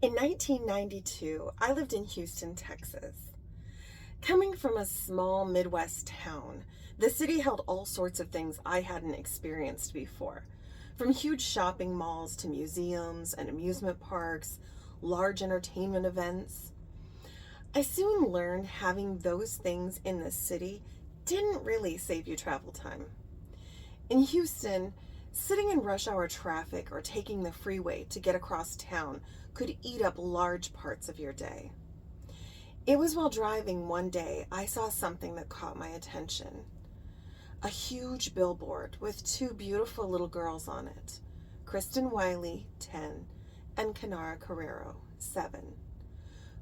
In 1992, I lived in Houston, Texas. Coming from a small Midwest town, the city held all sorts of things I hadn't experienced before. From huge shopping malls to museums and amusement parks, large entertainment events. I soon learned having those things in the city didn't really save you travel time. In Houston, sitting in rush hour traffic or taking the freeway to get across town could eat up large parts of your day. It was while driving one day I saw something that caught my attention. A huge billboard with two beautiful little girls on it. Kristin Wiley, 10, and Kynara Carreiro, 7.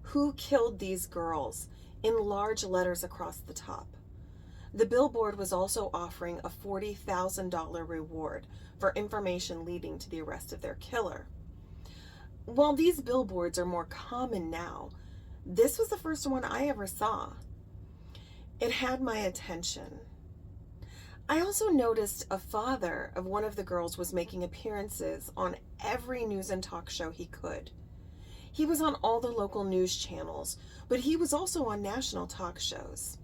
Who killed these girls? In large letters across the top. The billboard was also offering a $40,000 reward for information leading to the arrest of their killer. While these billboards are more common now, this was the first one I ever saw. It had my attention. I also noticed a father of one of the girls was making appearances on every news and talk show he could. He was on all the local news channels, but he was also on national talk shows.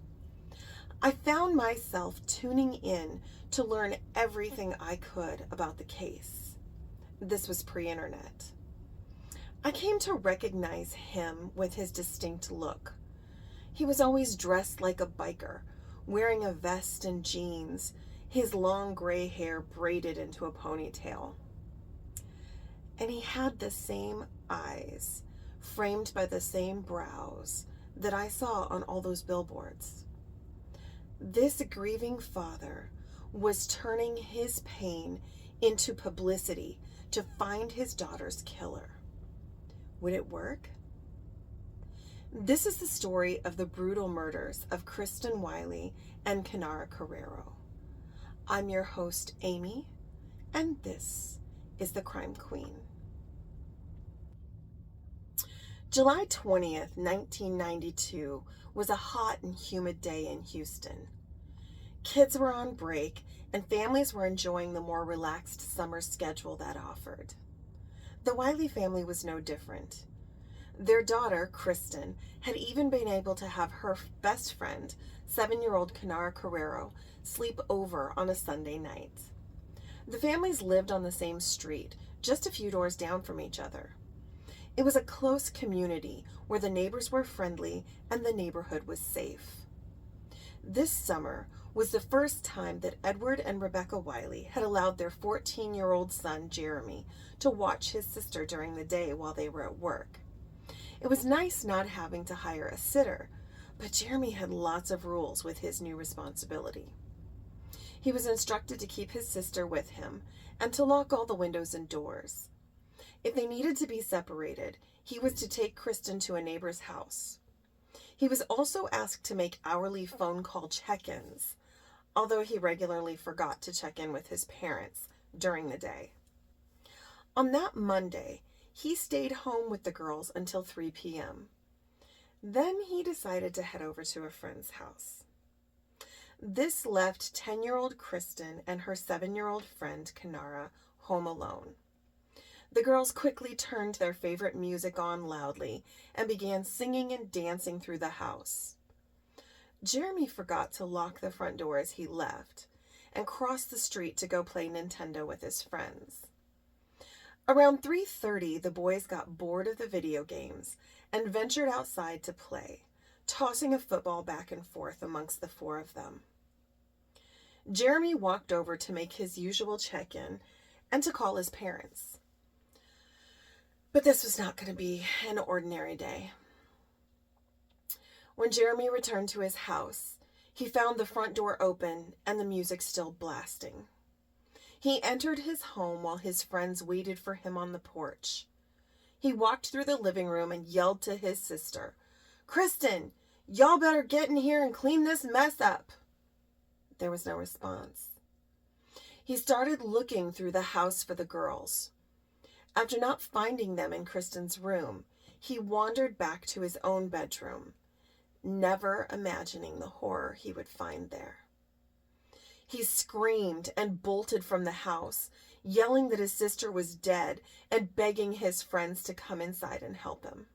I found myself tuning in to learn everything I could about the case. This was pre-internet. I came to recognize him with his distinct look. He was always dressed like a biker, wearing a vest and jeans, his long gray hair braided into a ponytail. And he had the same eyes, framed by the same brows that I saw on all those billboards. This grieving father was turning his pain into publicity to find his daughter's killer. Would it work? This is the story of the brutal murders of Kristin Wiley and Kynara Carreiro. I'm your host, Amy, and this is The Crime Queen. July 20th, 1992 was a hot and humid day in Houston. Kids were on break and families were enjoying the more relaxed summer schedule that offered. The Wiley family was no different. Their daughter, Kristin, had even been able to have her best friend, 7-year-old Kynara Carreiro, sleep over on a Sunday night. The families lived on the same street, just a few doors down from each other. It was a close community where the neighbors were friendly and the neighborhood was safe. This summer was the first time that Edward and Rebecca Wiley had allowed their 14-year-old son, Jeremy, to watch his sister during the day while they were at work. It was nice not having to hire a sitter, but Jeremy had lots of rules with his new responsibility. He was instructed to keep his sister with him and to lock all the windows and doors. If they needed to be separated, he was to take Kristin to a neighbor's house. He was also asked to make hourly phone call check-ins, although he regularly forgot to check in with his parents during the day. On that Monday, he stayed home with the girls until 3 p.m. Then he decided to head over to a friend's house. This left 10-year-old Kristin and her 7-year-old friend, Kynara, home alone. The girls quickly turned their favorite music on loudly and began singing and dancing through the house. Jeremy forgot to lock the front door as he left and crossed the street to go play Nintendo with his friends. Around 3:30, the boys got bored of the video games and ventured outside to play, tossing a football back and forth amongst the four of them. Jeremy walked over to make his usual check-in and to call his parents. But this was not going to be an ordinary day. When Jeremy returned to his house, he found the front door open and the music still blasting. He entered his home while his friends waited for him on the porch. He walked through the living room and yelled to his sister, "Kristin, y'all better get in here and clean this mess up." There was no response. He started looking through the house for the girls. After not finding them in Kristin's room, he wandered back to his own bedroom, never imagining the horror he would find there. He screamed and bolted from the house, yelling that his sister was dead and begging his friends to come inside and help him.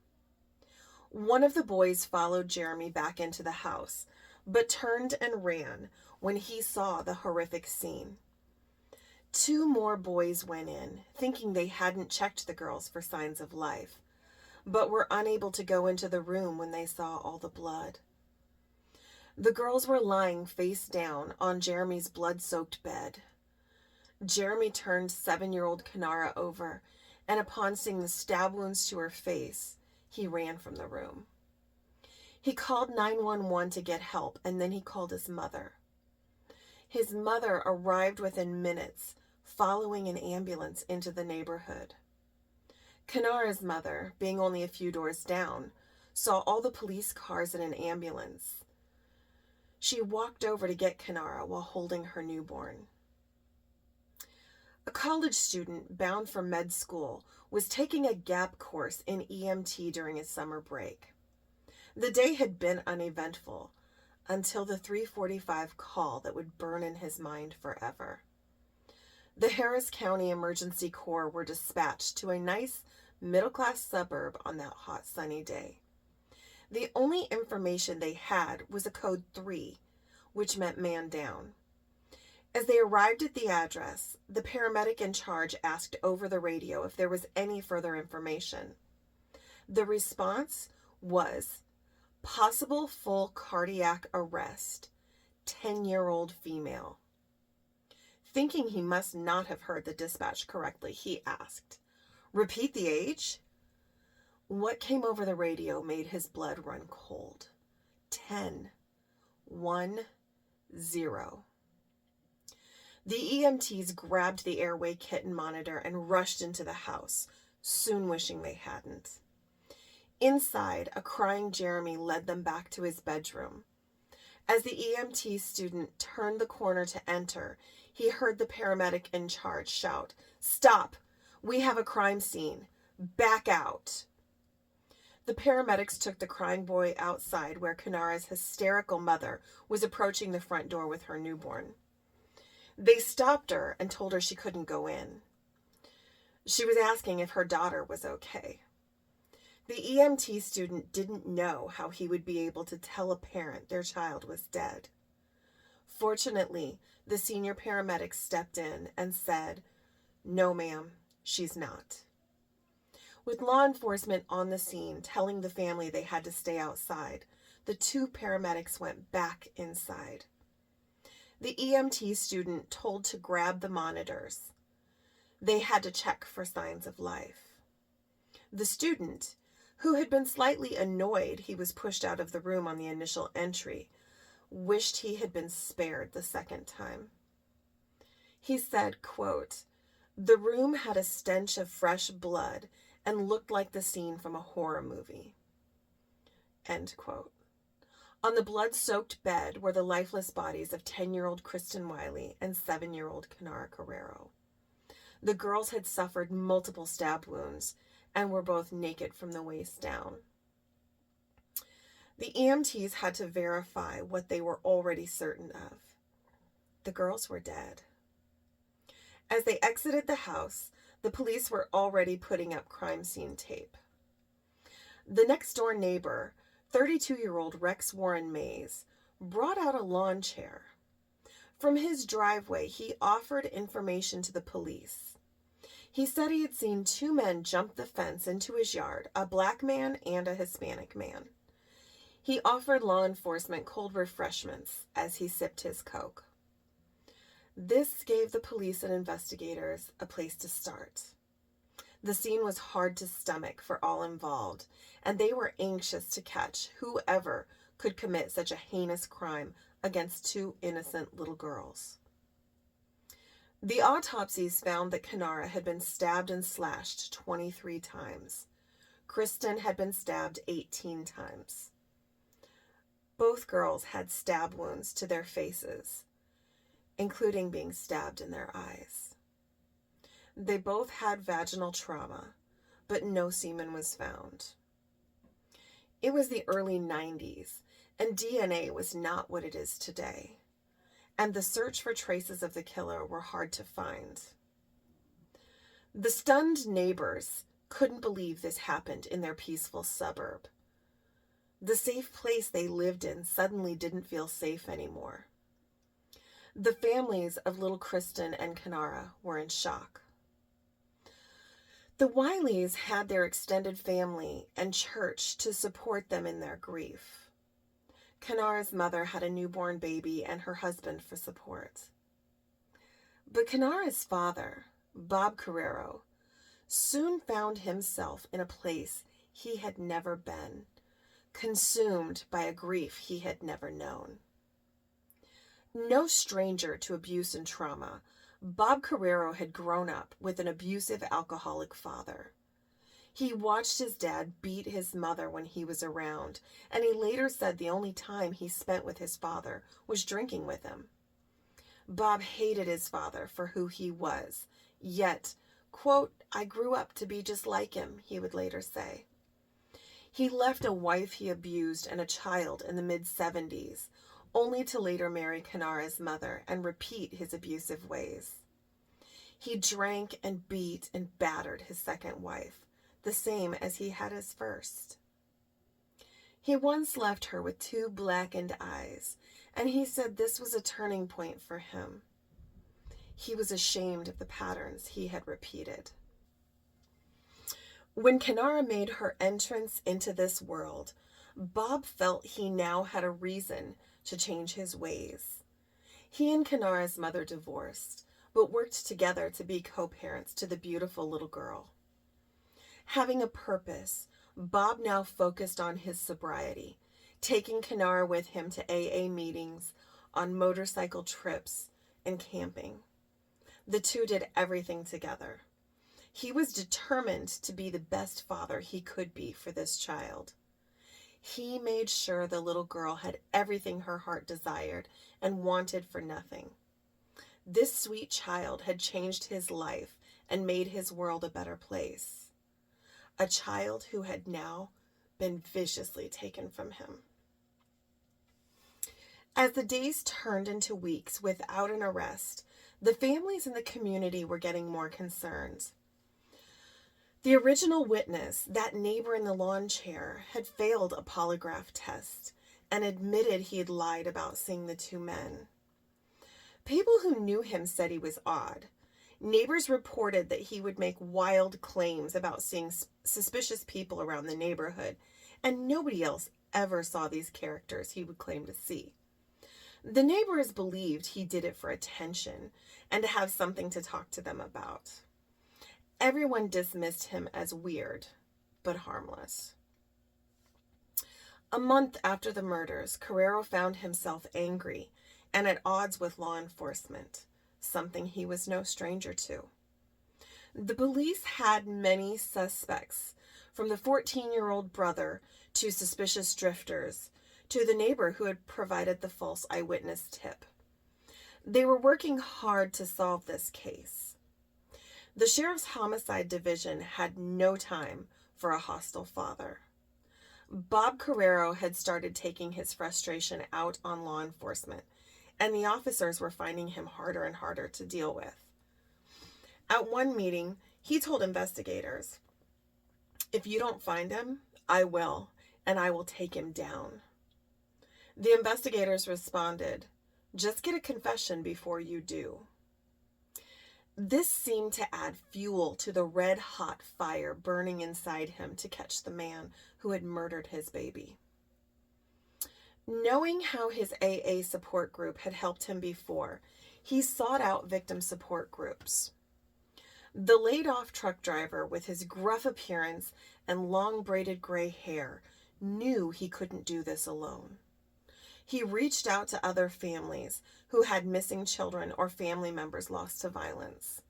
One of the boys followed Jeremy back into the house, but turned and ran when he saw the horrific scene. Two more boys went in, thinking they hadn't checked the girls for signs of life, but were unable to go into the room when they saw all the blood. The girls were lying face down on Jeremy's blood-soaked bed. Jeremy turned 7-year-old Kynara over, and upon seeing the stab wounds to her face, he ran from the room. He called 911 to get help, and then he called his mother. His mother arrived within minutes, following an ambulance into the neighborhood. Kynara's mother, being only a few doors down, saw all the police cars and an ambulance. She walked over to get Kynara while holding her newborn. A college student bound for med school was taking a gap course in EMT during his summer break. The day had been uneventful until the 3:45 call that would burn in his mind forever. The Harris County Emergency Corps were dispatched to a nice middle-class suburb on that hot sunny day. The only information they had was a code 3, which meant man down. As they arrived at the address, the paramedic in charge asked over the radio if there was any further information. The response was, possible full cardiac arrest, 10-year-old female. Thinking he must not have heard the dispatch correctly, he asked, repeat the age? What came over the radio made his blood run cold. 10, 1, 0. The EMTs grabbed the airway kit and monitor and rushed into the house, soon wishing they hadn't. Inside, a crying Jeremy led them back to his bedroom. As the EMT student turned the corner to enter, he heard the paramedic in charge shout, "Stop! We have a crime scene. Back out!" The paramedics took the crying boy outside where Kynara's hysterical mother was approaching the front door with her newborn. They stopped her and told her she couldn't go in. She was asking if her daughter was okay. The EMT student didn't know how he would be able to tell a parent their child was dead. Fortunately, the senior paramedic stepped in and said, "No, ma'am, she's not." With law enforcement on the scene telling the family they had to stay outside, the two paramedics went back inside. The EMT student told to grab the monitors. They had to check for signs of life. The student, who had been slightly annoyed he was pushed out of the room on the initial entry, wished he had been spared the second time. He said, quote, "The room had a stench of fresh blood and looked like the scene from a horror movie." End quote. On the blood-soaked bed were the lifeless bodies of 10-year-old Kristin Wiley and 7-year-old Kynara Carreiro. The girls had suffered multiple stab wounds and were both naked from the waist down. The EMTs had to verify what they were already certain of. The girls were dead. As they exited the house, the police were already putting up crime scene tape. The next-door neighbor, 32-year-old Rex Warren Mays, brought out a lawn chair. From his driveway, he offered information to the police. He said he had seen two men jump the fence into his yard, a black man and a Hispanic man. He offered law enforcement cold refreshments as he sipped his Coke. This gave the police and investigators a place to start. The scene was hard to stomach for all involved, and they were anxious to catch whoever could commit such a heinous crime against two innocent little girls. The autopsies found that Kynara had been stabbed and slashed 23 times. Kristin had been stabbed 18 times. Both girls had stab wounds to their faces, including being stabbed in their eyes. They both had vaginal trauma, but no semen was found. It was the early 90s, and DNA was not what it is today. and the search for traces of the killer were hard to find. The stunned neighbors couldn't believe this happened in their peaceful suburb. The safe place they lived in suddenly didn't feel safe anymore. The families of little Kristin and Kynara were in shock. The Wileys had their extended family and church to support them in their grief. Kynara's mother had a newborn baby and her husband for support. But Kynara's father, Bob Carreiro, soon found himself in a place he had never been, consumed by a grief he had never known. No stranger to abuse and trauma, Bob Carreiro had grown up with an abusive alcoholic father. He watched his dad beat his mother when he was around, and he later said the only time he spent with his father was drinking with him. Bob hated his father for who he was, yet, quote, "I grew up to be just like him," he would later say. He left a wife he abused and a child in the mid-70s, only to later marry Kynara's mother and repeat his abusive ways. He drank and beat and battered his second wife, the same as he had his first. He once left her with 2 blackened eyes, and he said this was a turning point for him. He was ashamed of the patterns he had repeated. When Kynara made her entrance into this world, Bob felt he now had a reason to change his ways. He and Kynara's mother divorced, but worked together to be co-parents to the beautiful little girl. Having a purpose, Bob now focused on his sobriety, taking Kynara with him to AA meetings, on motorcycle trips, and camping. The two did everything together. He was determined to be the best father he could be for this child. He made sure the little girl had everything her heart desired and wanted for nothing. This sweet child had changed his life and made his world a better place. A child who had now been viciously taken from him. As the days turned into weeks without an arrest, the families in the community were getting more concerned. The original witness, that neighbor in the lawn chair, had failed a polygraph test and admitted he had lied about seeing the 2 men. People who knew him said he was odd. Neighbors reported that he would make wild claims about seeing suspicious people around the neighborhood, and nobody else ever saw these characters he would claim to see. The neighbors believed he did it for attention and to have something to talk to them about. Everyone dismissed him as weird, but harmless. A month after the murders, Carreiro found himself angry and at odds with law enforcement, something he was no stranger to. The police had many suspects, from the 14-year-old brother to suspicious drifters, to the neighbor who had provided the false eyewitness tip. They were working hard to solve this case. The Sheriff's Homicide Division had no time for a hostile father. Bob Carreiro had started taking his frustration out on law enforcement, and the officers were finding him harder and harder to deal with. At one meeting, he told investigators, "If you don't find him, I will, and I will take him down." The investigators responded, "Just get a confession before you do." This seemed to add fuel to the red-hot fire burning inside him to catch the man who had murdered his baby. Knowing how his AA support group had helped him before, he sought out victim support groups. The laid-off truck driver, with his gruff appearance and long braided gray hair, knew he couldn't do this alone. He reached out to other families who had missing children or family members lost to violence.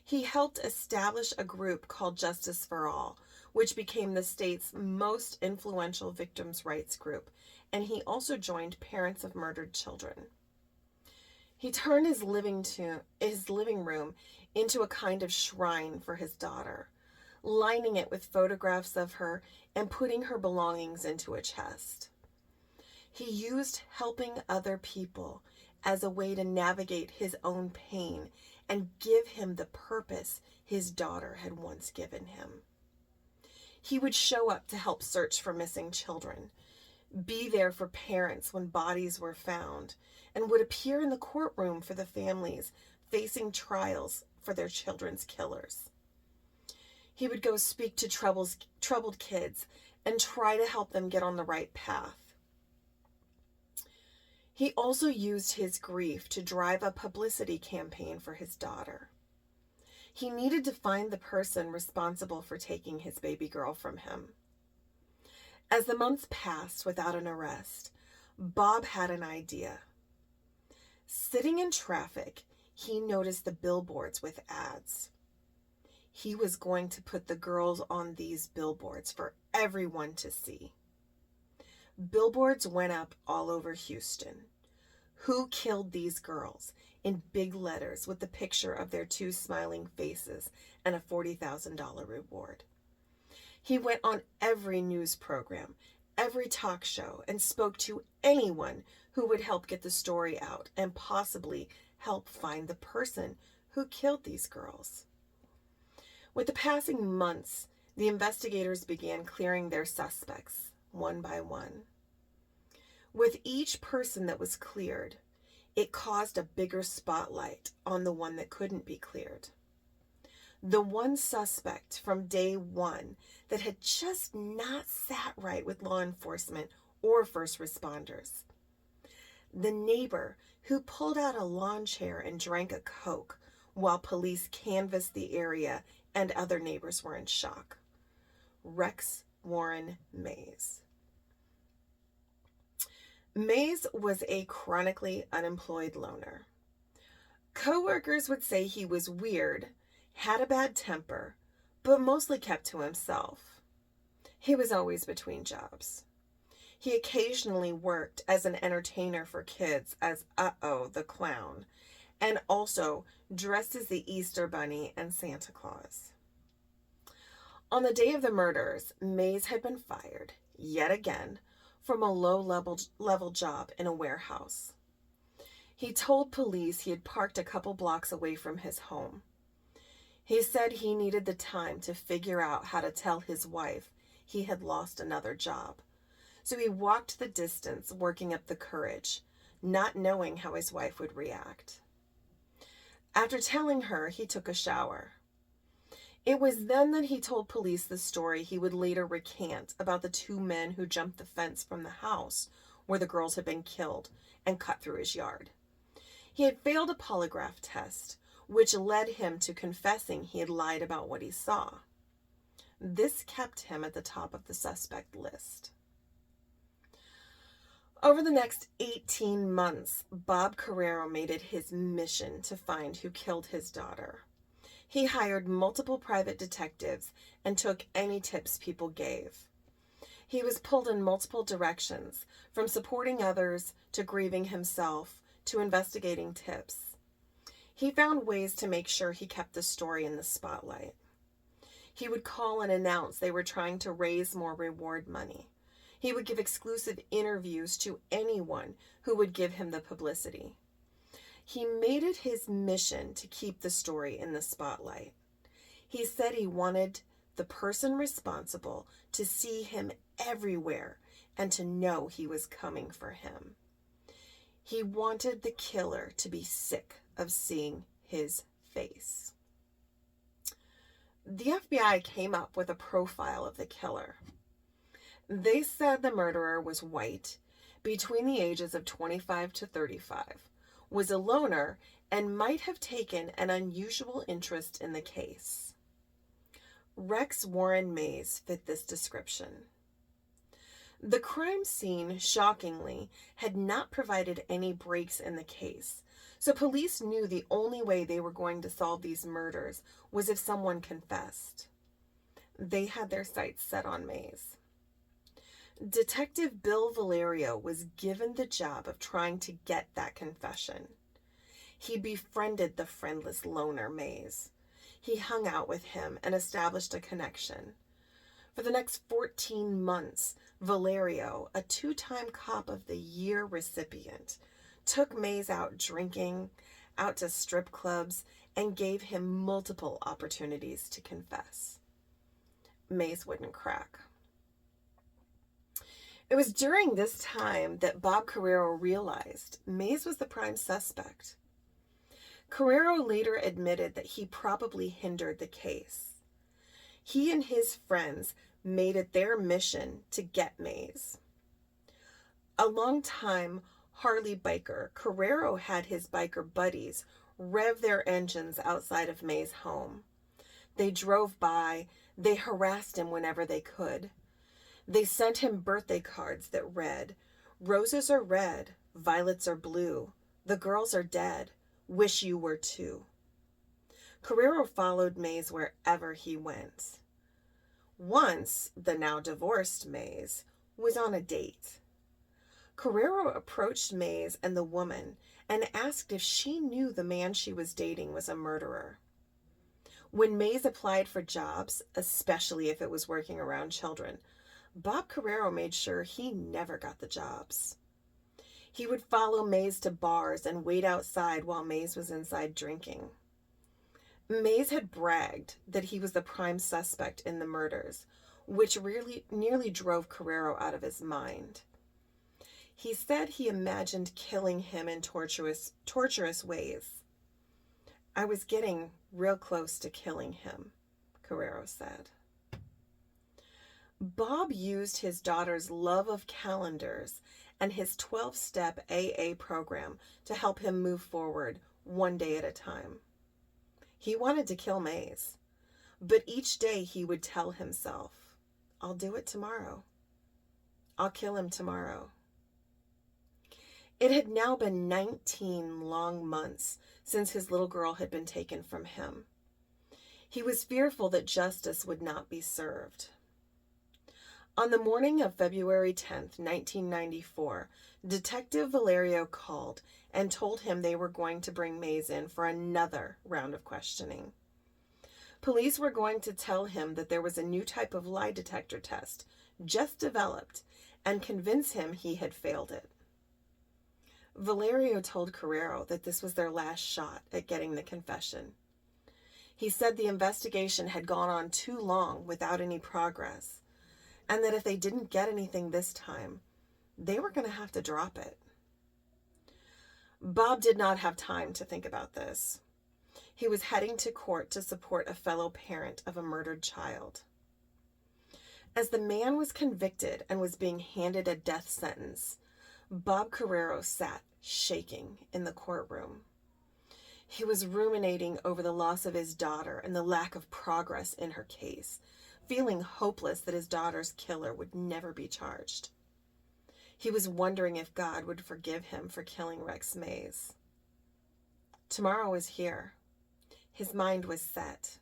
He helped establish a group called Justice for All, which became the state's most influential victims' rights group, and he also joined Parents of Murdered Children. He turned his living room into a kind of shrine for his daughter, lining it with photographs of her and putting her belongings into a chest. He used helping other people as a way to navigate his own pain and give him the purpose his daughter had once given him. He would show up to help search for missing children, be there for parents when bodies were found, and would appear in the courtroom for the families facing trials for their children's killers. He would go speak to troubled kids and try to help them get on the right path. He also used his grief to drive a publicity campaign for his daughter. He needed to find the person responsible for taking his baby girl from him. As the months passed without an arrest, Bob had an idea. Sitting in traffic, he noticed the billboards with ads. He was going to put the girls on these billboards for everyone to see. Billboards went up all over Houston. Who killed these girls? In big letters with the picture of their two smiling faces and a $40,000 reward. He went on every news program, every talk show, and spoke to anyone who would help get the story out and possibly help find the person who killed these girls. With the passing months, the investigators began clearing their suspects, one by one. With each person that was cleared, it caused a bigger spotlight on the one that couldn't be cleared. The one suspect from day one that had just not sat right with law enforcement or first responders. The neighbor who pulled out a lawn chair and drank a Coke while police canvassed the area and other neighbors were in shock. Rex Warren Mays. Mays was a chronically unemployed loner. Coworkers would say he was weird, had a bad temper, but mostly kept to himself. He was always between jobs. He occasionally worked as an entertainer for kids as Uh-Oh the Clown, and also dressed as the Easter Bunny and Santa Claus. On the day of the murders, Mays had been fired, yet again, from a low-level job in a warehouse. He told police he had parked a couple blocks away from his home. He said he needed the time to figure out how to tell his wife he had lost another job. So he walked the distance, working up the courage, not knowing how his wife would react. After telling her, he took a shower. It was then that he told police the story he would later recant about the two men who jumped the fence from the house where the girls had been killed and cut through his yard. He had failed a polygraph test, which led him to confessing he had lied about what he saw. This kept him at the top of the suspect list. Over the next 18 months, Bob Carreiro made it his mission to find who killed his daughter. He hired multiple private detectives and took any tips people gave. He was pulled in multiple directions, from supporting others to grieving himself to investigating tips. He found ways to make sure he kept the story in the spotlight. He would call and announce they were trying to raise more reward money. He would give exclusive interviews to anyone who would give him the publicity. He made it his mission to keep the story in the spotlight. He said he wanted the person responsible to see him everywhere and to know he was coming for him. He wanted the killer to be sick of seeing his face. The FBI came up with a profile of the killer. They said the murderer was white, between the ages of 25 to 35, was a loner, and might have taken an unusual interest in the case. Rex Warren Mays fit this description. The crime scene, shockingly, had not provided any breaks in the case, so police knew the only way they were going to solve these murders was if someone confessed. They had their sights set on Mays. Detective Bill Valerio was given the job of trying to get that confession. He befriended the friendless loner Mays. He hung out with him and established a connection. For the next 14 months, Valerio, a 2-time Cop of the Year recipient, took Mays out drinking, out to strip clubs, and gave him multiple opportunities to confess. Mays wouldn't crack. It was during this time that Bob Carreiro realized Mays was the prime suspect. Carreiro later admitted that he probably hindered the case. He and his friends made it their mission to get Mays. A longtime Harley biker, Carreiro had his biker buddies rev their engines outside of Mays' home. They drove by, they harassed him whenever they could. They sent him birthday cards that read, "Roses are red, violets are blue, the girls are dead, wish you were too." Carreiro followed Mays wherever he went. Once, the now divorced Mays was on a date. Carreiro approached Mays and the woman and asked if she knew the man she was dating was a murderer. When Mays applied for jobs, especially if it was working around children, Bob Carreiro made sure he never got the jobs. He would follow Mays to bars and wait outside while Mays was inside drinking. Mays had bragged that he was the prime suspect in the murders, which really nearly drove Carreiro out of his mind. He said he imagined killing him in torturous ways. "I was getting real close to killing him," Carreiro said. Bob used his daughter's love of calendars and his 12-step AA program to help him move forward one day at a time. He wanted to kill Mays, but each day he would tell himself, "I'll do it tomorrow. I'll kill him tomorrow." It had now been 19 long months since his little girl had been taken from him. He was fearful that justice would not be served. On the morning of February 10th, 1994, Detective Valerio called and told him they were going to bring Mays in for another round of questioning. Police were going to tell him that there was a new type of lie detector test just developed and convince him he had failed it. Valerio told Carreiro that this was their last shot at getting the confession. He said the investigation had gone on too long without any progress, and that if they didn't get anything this time, they were going to have to drop it. Bob did not have time to think about this. He was heading to court to support a fellow parent of a murdered child. As the man was convicted and was being handed a death sentence, Bob Carreiro sat shaking in the courtroom. He was ruminating over the loss of his daughter and the lack of progress in her case, feeling hopeless that his daughter's killer would never be charged. He was wondering if God would forgive him for killing Rex Mays. Tomorrow was here. His mind was set.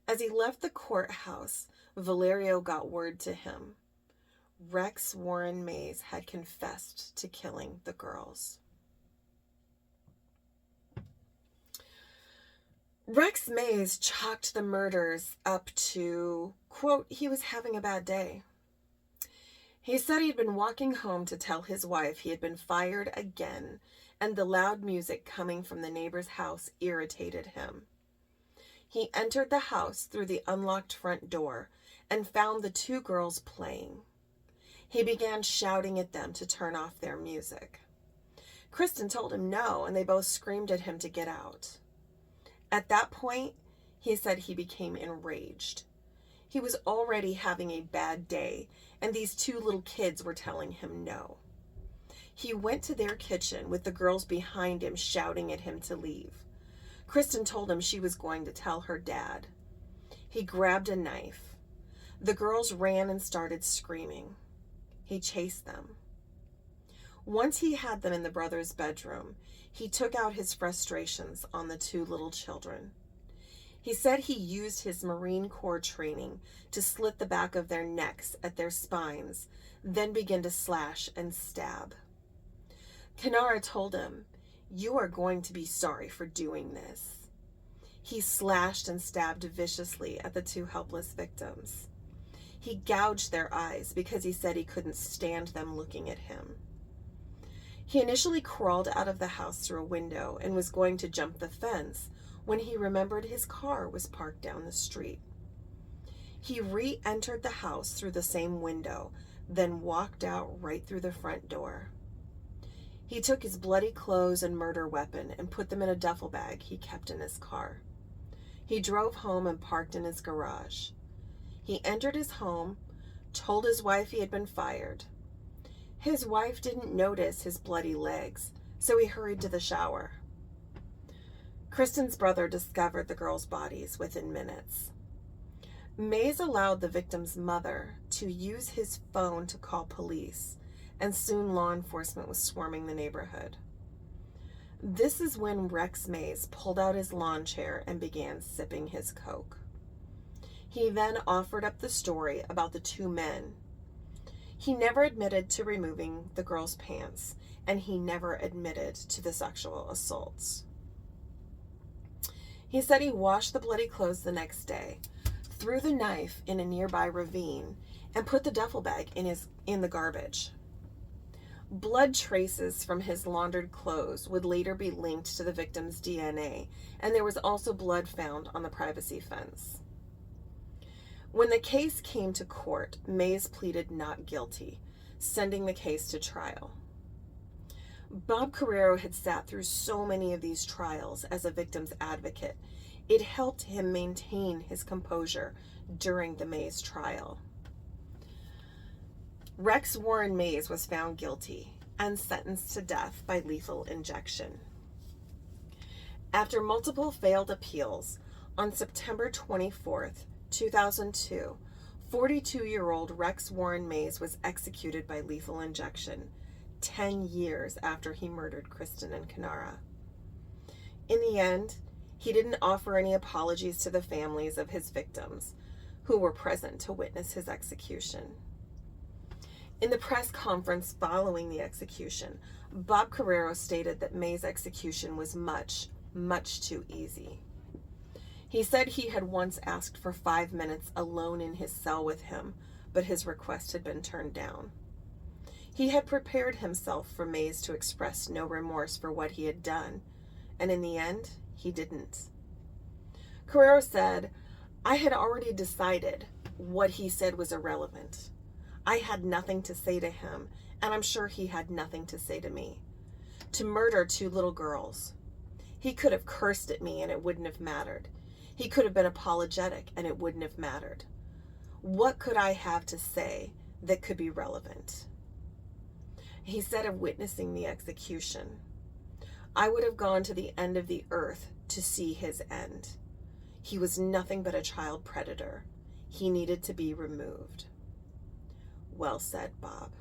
As he left the courthouse, Valerio got word to him. Rex Warren Mays had confessed to killing the girls. Rex Mays chalked the murders up to, quote, he was having a bad day. He said he'd been walking home to tell his wife he had been fired again, and the loud music coming from the neighbor's house irritated him. He entered the house through the unlocked front door and found the two girls playing. He began shouting at them to turn off their music. Kristin told him no, and they both screamed at him to get out. At that point, he said he became enraged. He was already having a bad day, and these two little kids were telling him no. He went to their kitchen with the girls behind him shouting at him to leave. Kristin told him she was going to tell her dad. He grabbed a knife. The girls ran and started screaming. He chased them. Once he had them in the brothers' bedroom, he took out his frustrations on the two little children. He said he used his Marine Corps training to slit the back of their necks at their spines, then begin to slash and stab. Kynara told him, "You are going to be sorry for doing this." He slashed and stabbed viciously at the two helpless victims. He gouged their eyes because he said he couldn't stand them looking at him. He initially crawled out of the house through a window and was going to jump the fence when he remembered his car was parked down the street. He re-entered the house through the same window, then walked out right through the front door. He took his bloody clothes and murder weapon and put them in a duffel bag he kept in his car. He drove home and parked in his garage. He entered his home, told his wife he had been fired. His wife didn't notice his bloody legs, so he hurried to the shower. Kristin's brother discovered the girls' bodies within minutes. Mays allowed the victim's mother to use his phone to call police, and soon law enforcement was swarming the neighborhood. This is when Rex Mays pulled out his lawn chair and began sipping his Coke. He then offered up the story about the two men. He never admitted to removing the girls' pants, and he never admitted to the sexual assaults. He said he washed the bloody clothes the next day, threw the knife in a nearby ravine, and put the duffel bag in the garbage. Blood traces from his laundered clothes would later be linked to the victim's DNA, and there was also blood found on the privacy fence. When the case came to court, Mays pleaded not guilty, sending the case to trial. Bob Carreiro had sat through so many of these trials as a victim's advocate. It helped him maintain his composure during the Mays trial. Rex Warren Mays was found guilty and sentenced to death by lethal injection. After multiple failed appeals, on September 24th, 2002, 42-year-old Rex Warren Mays was executed by lethal injection 10 years after he murdered Kristin and Kynara. In the end, he didn't offer any apologies to the families of his victims who were present to witness his execution. In the press conference following the execution, Bob Carreiro stated that Mays' execution was much, much too easy. He said he had once asked for 5 minutes alone in his cell with him, but his request had been turned down. He had prepared himself for Mays to express no remorse for what he had done, and in the end, he didn't. Carreiro said, "I had already decided what he said was irrelevant. I had nothing to say to him, and I'm sure he had nothing to say to me. To murder 2 little girls. He could have cursed at me and it wouldn't have mattered. He could have been apologetic and it wouldn't have mattered. What could I have to say that could be relevant?" He said of witnessing the execution, "I would have gone to the end of the earth to see his end. He was nothing but a child predator. He needed to be removed." Well said, Bob.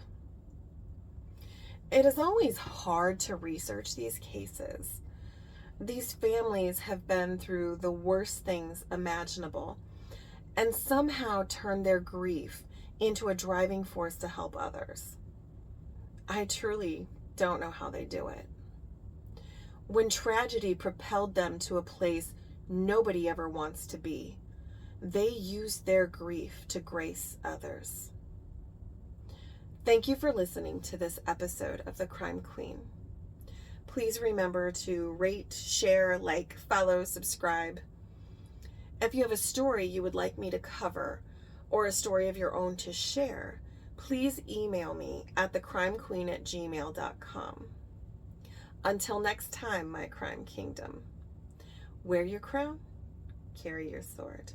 It is always hard to research these cases. These families have been through the worst things imaginable and somehow turned their grief into a driving force to help others. I truly don't know how they do it. When tragedy propelled them to a place nobody ever wants to be, they used their grief to grace others. Thank you for listening to this episode of The Crime Queen. Please remember to rate, share, like, follow, subscribe. If you have a story you would like me to cover or a story of your own to share, please email me at thecrimequeen@gmail.com. Until next time, my crime kingdom, wear your crown, carry your sword.